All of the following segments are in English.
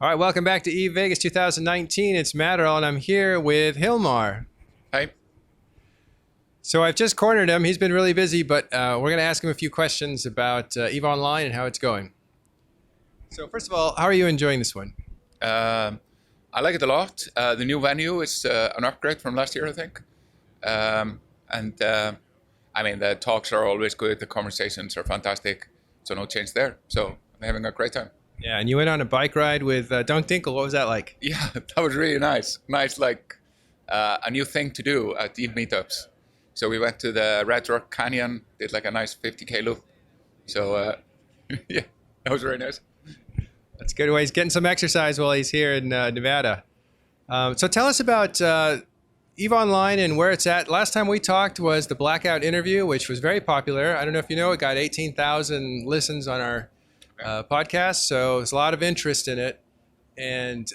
All right, welcome back to EVE Vegas 2019. It's Matterall, and I'm here with Hilmar. Hi. So I've just cornered him. He's been really busy, but we're going to ask him a few questions about EVE Online and how it's going. So first of all, how are you enjoying this one? I like it a lot. The new venue is an upgrade from last year, I think. I mean, the talks are always good. The conversations are fantastic. So no change there. So I'm having a great time. Yeah, and you went on a bike ride with Dunk Dinkle. What was that like? Yeah, that was really nice. Nice, like a new thing to do at EVE meetups. So we went to the Red Rock Canyon, did like a nice 50K loop. So yeah, that was very nice. That's good. Well, he's getting some exercise while he's here in Nevada. So tell us about EVE Online and where it's at. Last time we talked was the Blackout interview, which was very popular. I don't know if you know, it got 18,000 listens on our podcast, so there's a lot of interest in it, and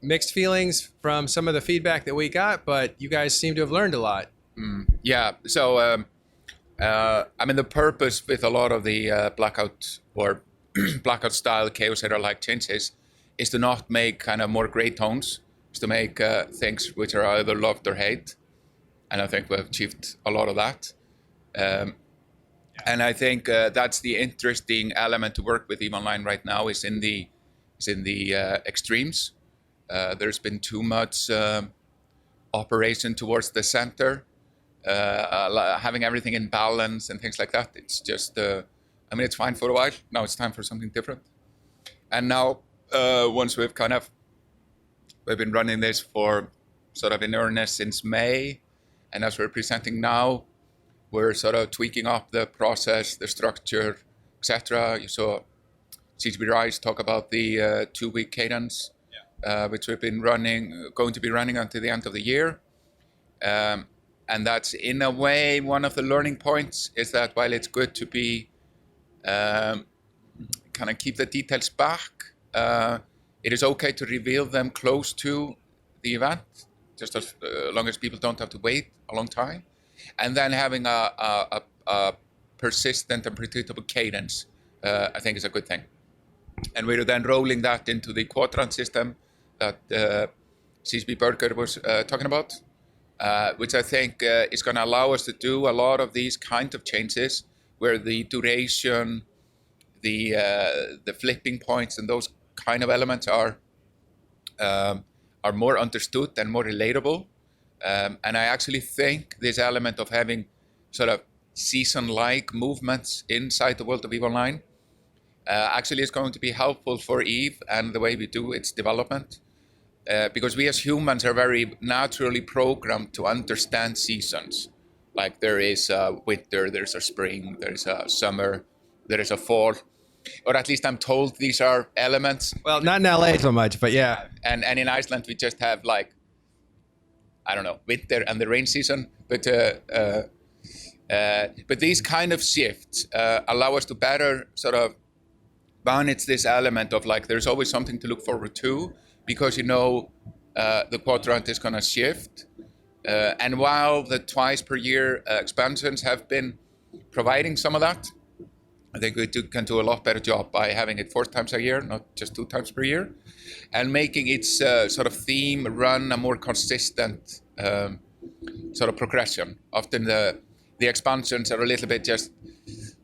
mixed feelings from some of the feedback that we got, but you guys seem to have learned a lot. Yeah, so I mean, the purpose with a lot of the Blackout or Blackout style chaos era like changes is to not make kind of more gray tones, is to make things which are either loved or hate, and I think we've achieved a lot of that. And I think that's the interesting element to work with EVE Online right now is in the extremes. There's been too much operation towards the center, having everything in balance and things like that. It's just, I mean, it's fine for a while. Now it's time for something different. And now, once we've been running this for sort of in earnest since May, and as we're presenting now, we're sort of tweaking up the process, the structure, etc. You saw CCP Rise talk about the 2-week cadence, which we've been going to be running until the end of the year. And that's in a way one of the learning points is that while it's good to be kind of keep the details back, it is okay to reveal them close to the event, just as long as people don't have to wait a long time. And then having a persistent and predictable cadence, I think is a good thing. And we're then rolling that into the quadrant system that CCP Burger was talking about, which I think is going to allow us to do a lot of these kind of changes where the duration, the flipping points and those kind of elements are more understood and more relatable. And I actually think this element of having sort of season-like movements inside the world of EVE Online actually is going to be helpful for EVE and the way we do its development. Because we as humans are very naturally programmed to understand seasons. Like there is a winter, there's a spring, there's a summer, there is a fall. Or at least I'm told these are elements. Well, not in LA so much, but yeah. And in Iceland we just have like, I don't know, winter and the rain season, but these kind of shifts allow us to better sort of manage this element of like there's always something to look forward to because you know the quadrant is going to shift. And while the twice per year expansions have been providing some of that, I think we can do a lot better job by having it 4 times a year, not just 2 times per year, and making its sort of theme run a more consistent sort of progression. Often the expansions are a little bit just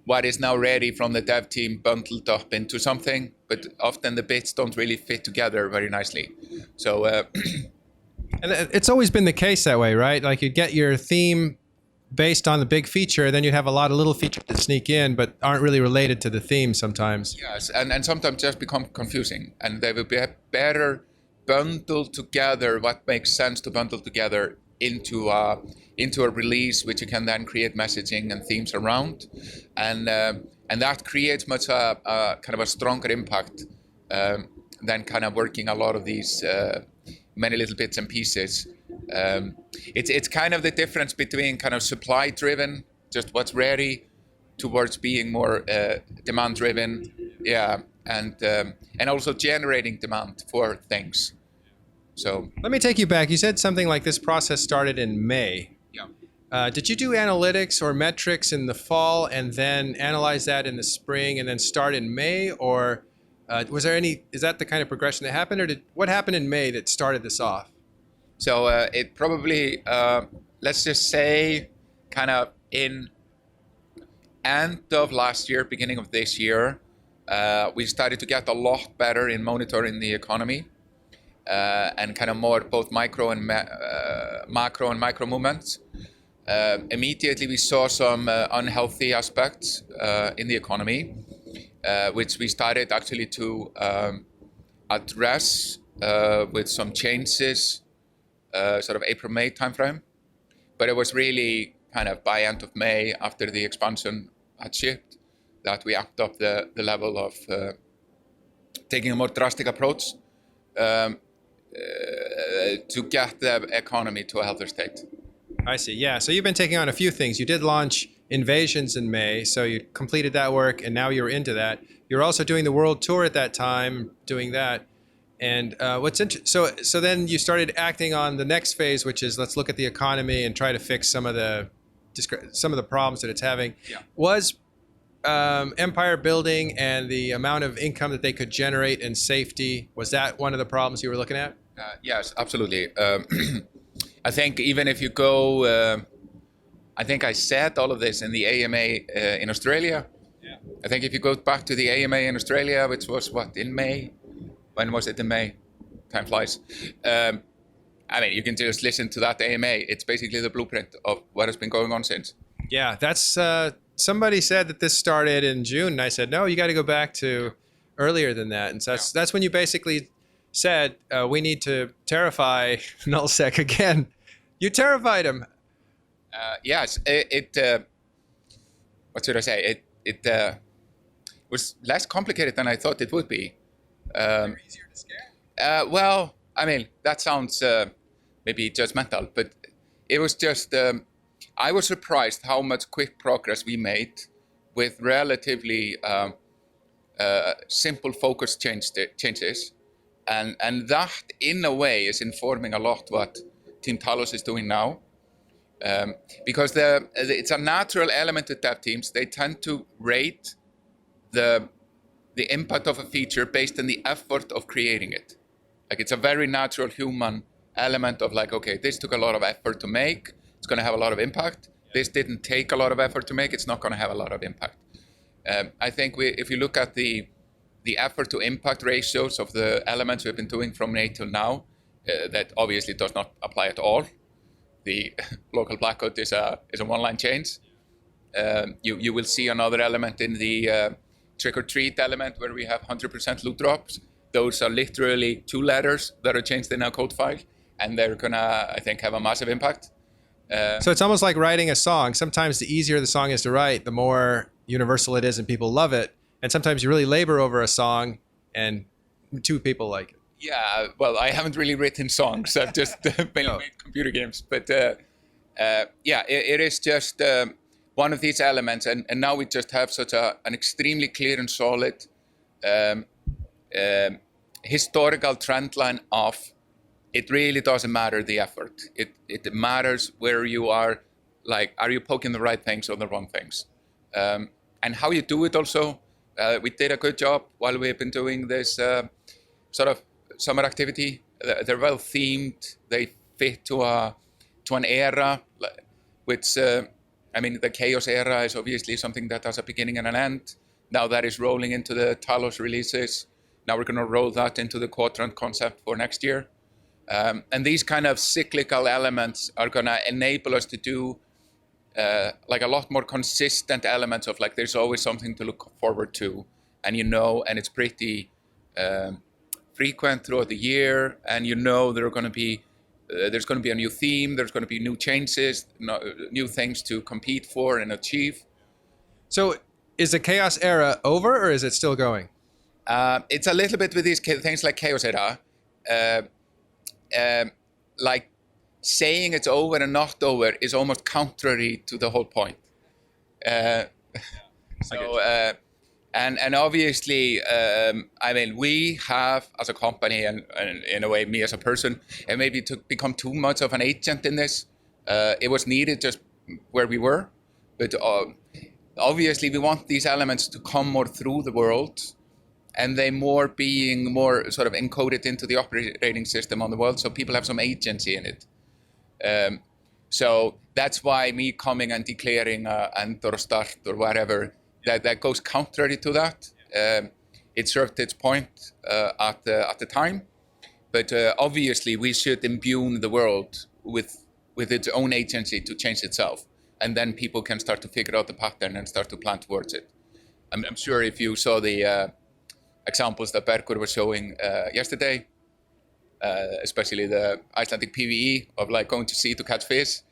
what is now ready from the dev team bundled up into something, but often the bits don't really fit together very nicely. So, and it's always been the case that way, right? Like you get your theme based on the big feature, then you'd have a lot of little features that sneak in but aren't really related to the theme sometimes. Yes, and sometimes just become confusing, and they will be better bundled together what makes sense to bundle together into a release which you can then create messaging and themes around, and that creates much kind of a stronger impact than kind of working a lot of these many little bits and pieces. It's kind of the difference between kind of supply driven, just what's ready, towards being more demand driven, and also generating demand for things. So let me take you back. You said something like this process started in May. Yeah. Did you do analytics or metrics in the fall and then analyze that in the spring and then start in May, or Was there any? Is that the kind of progression that happened, or what happened in May that started this off? So it probably, let's just say, kind of in end of last year, beginning of this year, we started to get a lot better in monitoring the economy and kind of more both macro and micro movements. Immediately, we saw some unhealthy aspects in the economy, which we started actually to address with some changes, sort of April-May timeframe. But it was really kind of by end of May, after the expansion had shipped, that we amped up the level of taking a more drastic approach to get the economy to a healthier state. I see. Yeah. So you've been taking on a few things. You did launch Invasions in May, so you completed that work, and now you're into that. You're also doing the world tour at that time, doing that. And what's interesting? So then you started acting on the next phase, which is let's look at the economy and try to fix some of the problems that it's having. Yeah. Was empire building and the amount of income that they could generate and safety, was that one of the problems you were looking at? Yes, absolutely. I think even if you go, I think I said all of this in the AMA in Australia. Yeah. I think if you go back to the AMA in Australia, which was in May? When was it in May? Time flies. I mean, you can just listen to that AMA. It's basically the blueprint of what has been going on since. Yeah, that's somebody said that this started in June, and I said, no, you got to go back to earlier than that. And so that's when you basically said, we need to terrify nullsec again. You terrified him. Yes, what should I say? It was less complicated than I thought it would be. Easier to scare? Well, I mean, that sounds maybe judgmental, but it was just, I was surprised how much quick progress we made with relatively simple focus changes. And that, in a way, is informing a lot what Team Talos is doing now. Because it's a natural element to dev teams. They tend to rate the impact of a feature based on the effort of creating it. Like, it's a very natural human element of like, okay, this took a lot of effort to make, it's going to have a lot of impact. This didn't take a lot of effort to make, it's not going to have a lot of impact. I think if you look at the effort to impact ratios of the elements we've been doing from May till now, that obviously does not apply at all. The local Blackout is a one-line change. You will see another element in the trick or treat element where we have 100% loot drops. Those are literally 2 letters that are changed in our code file, and they're gonna, I think, have a massive impact. So it's almost like writing a song. Sometimes the easier the song is to write, the more universal it is and people love it. And sometimes you really labor over a song and 2 people like it. Yeah, well, I haven't really written songs. I've just made computer games. But yeah, it is just one of these elements. And now we just have such an extremely clear and solid historical trend line of it really doesn't matter the effort. It matters where you are, like, are you poking the right things or the wrong things? And how you do it also. We did a good job while we've been doing this sort of summer activity. They're well themed. They fit to an era, which, I mean, the Chaos era is obviously something that has a beginning and an end. Now that is rolling into the Talos releases. Now we're going to roll that into the Quadrant concept for next year. And these kind of cyclical elements are going to enable us to do like a lot more consistent elements of like there's always something to look forward to, and and it's pretty frequent throughout the year, and there's going to be a new theme, there's going to be new changes, new things to compete for and achieve. So is the Chaos era over, or is it still going? It's a little bit with these things like Chaos era, like saying it's over and not over is almost contrary to the whole point. And obviously, I mean, we have as a company and in a way me as a person, and maybe to become too much of an agent in this. It was needed just where we were, but obviously we want these elements to come more through the world and they being more sort of encoded into the operating system on the world, so people have some agency in it. So that's why me coming and declaring end or start or whatever, that goes contrary to that. It served its point at the time, but obviously we should imbue the world with its own agency to change itself, and then people can start to figure out the pattern and start to plan towards it. I'm sure if you saw the examples that Bergur was showing yesterday, especially the Icelandic PvE of like going to sea to catch fish,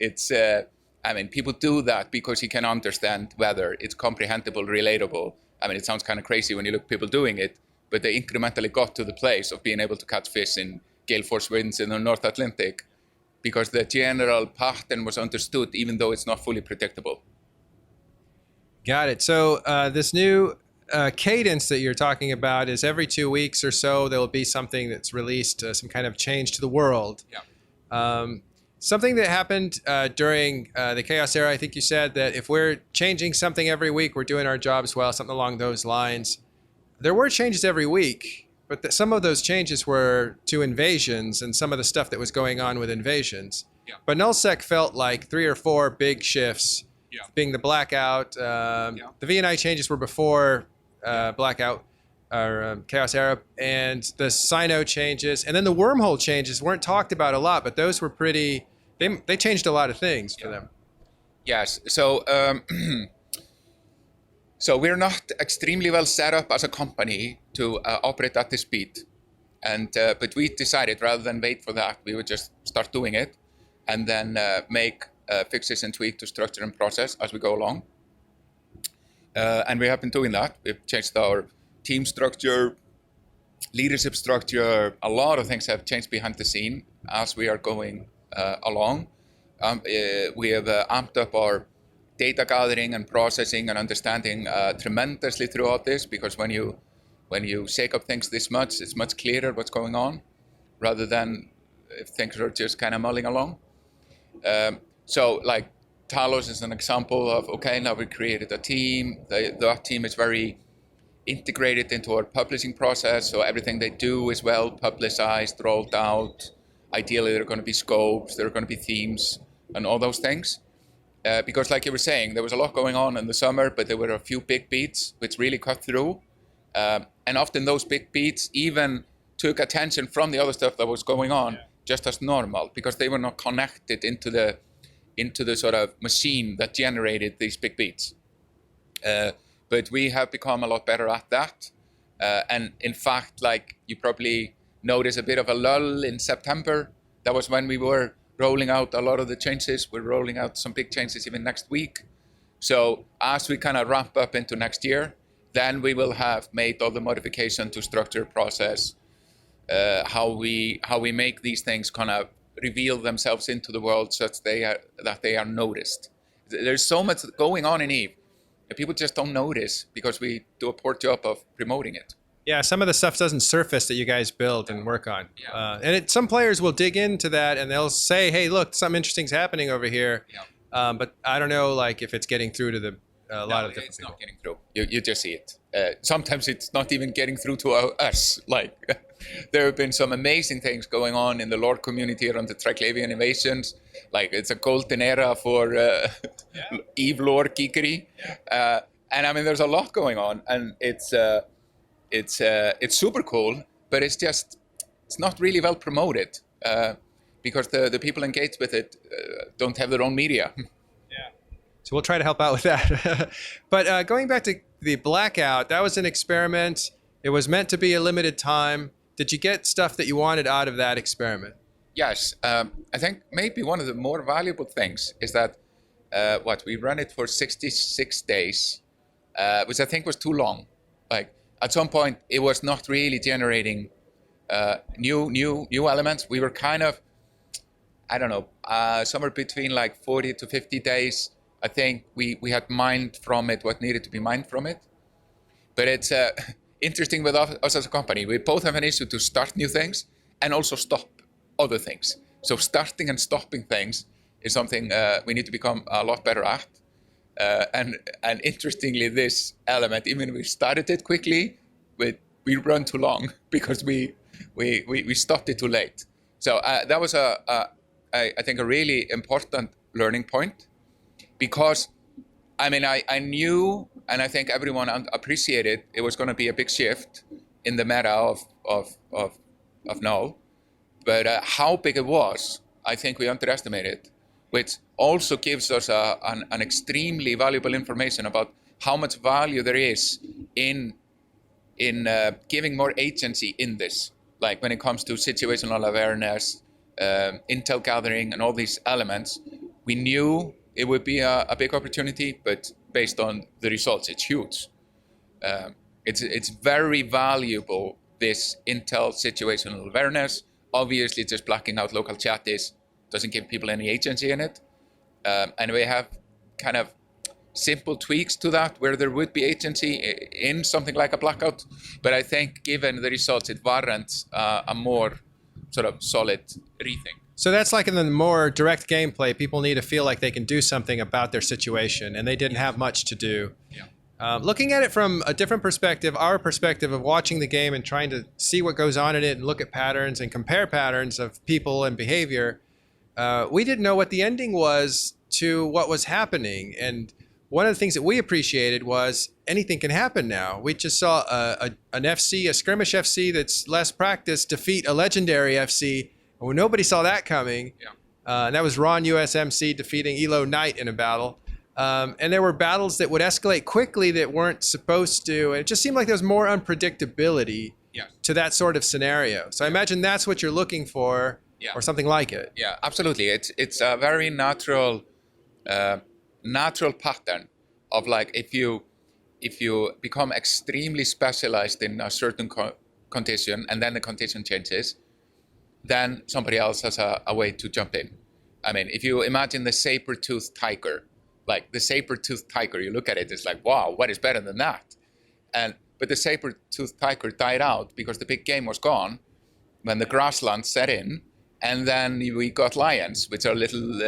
it's I mean, people do that because you can understand whether it's comprehensible, relatable. I mean, it sounds kind of crazy when you look at people doing it, but they incrementally got to the place of being able to catch fish in gale force winds in the North Atlantic because the general pattern was understood, even though it's not fully predictable. Got it. So this new cadence that you're talking about is every 2 weeks or so there will be something that's released, some kind of change to the world. Yeah. Something that happened during the Chaos era, I think you said that if we're changing something every week, we're doing our jobs well, something along those lines. There were changes every week, but some of those changes were to invasions and some of the stuff that was going on with invasions. Yeah. But nullsec felt like 3 or 4 big shifts, being the Blackout. The VNI changes were before Blackout or Chaos era, and the Sino changes, and then the wormhole changes weren't talked about a lot, but those were pretty. They changed a lot of things for them. Yes. So so we're not extremely well set up as a company to operate at this speed, and but we decided rather than wait for that, we would just start doing it, and then make fixes and tweak to structure and process as we go along. And we have been doing that. We've changed our team structure, leadership structure. A lot of things have changed behind the scene as we are going along. We have amped up our data gathering and processing and understanding tremendously throughout this, because when you shake up things this much, it's much clearer what's going on, rather than if things are just kind of mulling along. So like Talos is an example of, okay, now we created a team. That team is very integrated into our publishing process, so everything they do is well publicized, rolled out. Ideally, there are going to be scopes, there are going to be themes, and all those things. Because like you were saying, there was a lot going on in the summer, but there were a few big beats which really cut through. And often those big beats even took attention from the other stuff that was going on, just as normal, because they were not connected into the sort of machine that generated these big beats. But we have become a lot better at that. And in fact, like you probably noticed a bit of a lull in September. That was when we were rolling out a lot of the changes. We're rolling out some big changes even next week. So as we kind of ramp up into next year, then we will have made all the modification to structure, process, how we make these things kind of reveal themselves into the world such that they are noticed. There's so much going on in EVE. People just don't notice because we do a poor job of promoting it. Yeah, some of the stuff doesn't surface that you guys build and work on. And some players will dig into that and they'll say, hey, look, something interesting's happening over here. But I don't know like if it's getting through to a lot of different it's people. Not getting through. You just see it. Sometimes it's not even getting through to us. Like there have been some amazing things going on in the lore community around the Triclavian invasions. Like it's a golden era for EVE lore geekery. And I mean, there's a lot going on, and it's super cool, but it's not really well promoted because the people engaged with it don't have their own media. So we'll try to help out with that. But going back to the Blackout, that was an experiment. It was meant to be a limited time. Did you get stuff that you wanted out of that experiment? Yes. I think maybe one of the more valuable things is that we ran it for 66 days, which I think was too long. Like at some point, it was not really generating new elements. We were kind of, I don't know, somewhere between like 40 to 50 days. I think we had mined from it what needed to be mined from it. But it's interesting with us as a company. We both have an issue to start new things and also stop other things. So starting and stopping things is something we need to become a lot better at. And interestingly, this element, even if we started it quickly, we run too long because we stopped it too late. So that was I think a really important learning point, because I mean I knew, and I think everyone appreciated, it was going to be a big shift in the meta of now, but how big it was, I think we underestimated, which also gives us an extremely valuable information about how much value there is in giving more agency in this, like when it comes to situational awareness, intel gathering, and all these elements. We knew it would be a big opportunity, but based on the results, it's huge. It's very valuable, this intel situational awareness. Obviously, just blacking out local chat doesn't give people any agency in it. And we have kind of simple tweaks to that where there would be agency in something like a blackout. But I think given the results, it warrants a more sort of solid rethink. So that's like in the more direct gameplay, people need to feel like they can do something about their situation, and they didn't have much to do. Yeah. Looking at it from a different perspective, our perspective of watching the game and trying to see what goes on in it and look at patterns and compare patterns of people and behavior, we didn't know what the ending was to what was happening. And one of the things that we appreciated was anything can happen now. We just saw an FC, a skirmish FC that's less practiced, defeat a legendary FC. Well, nobody saw that coming. Yeah. And that was Ron USMC defeating Elo Knight in a battle. And there were battles that would escalate quickly that weren't supposed to. And it just seemed like there was more unpredictability to that sort of scenario. So I imagine that's what you're looking for, or something like it. Yeah, absolutely. It's a very natural pattern of, like, if you become extremely specialized in a certain condition and then the condition changes, then somebody else has a way to jump in. I mean, if you imagine the saber-toothed tiger, like the saber-toothed tiger, you look at it, it's like, wow, what is better than that? But the saber-toothed tiger died out because the big game was gone when the grassland set in, and then we got lions, which are little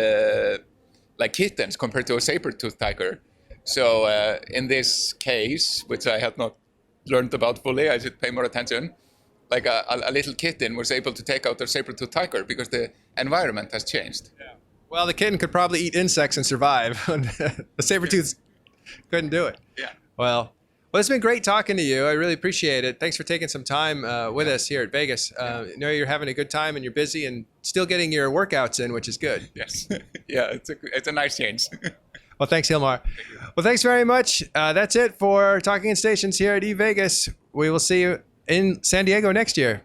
like kittens compared to a saber-toothed tiger. So in this case, which I had not learned about fully, I should pay more attention, like a little kitten was able to take out a saber-toothed tiger because the environment has changed. Yeah. Well, the kitten could probably eat insects and survive. The saber-tooth couldn't do it. Yeah. Well, it's been great talking to you. I really appreciate it. Thanks for taking some time with us here at Vegas. I know you're having a good time and you're busy and still getting your workouts in, which is good. Yes. Yeah, it's a nice change. Well, thanks, Hilmar. Well, thanks very much. That's it for Talking in Stations here at EVE Vegas. We will see you in San Diego next year.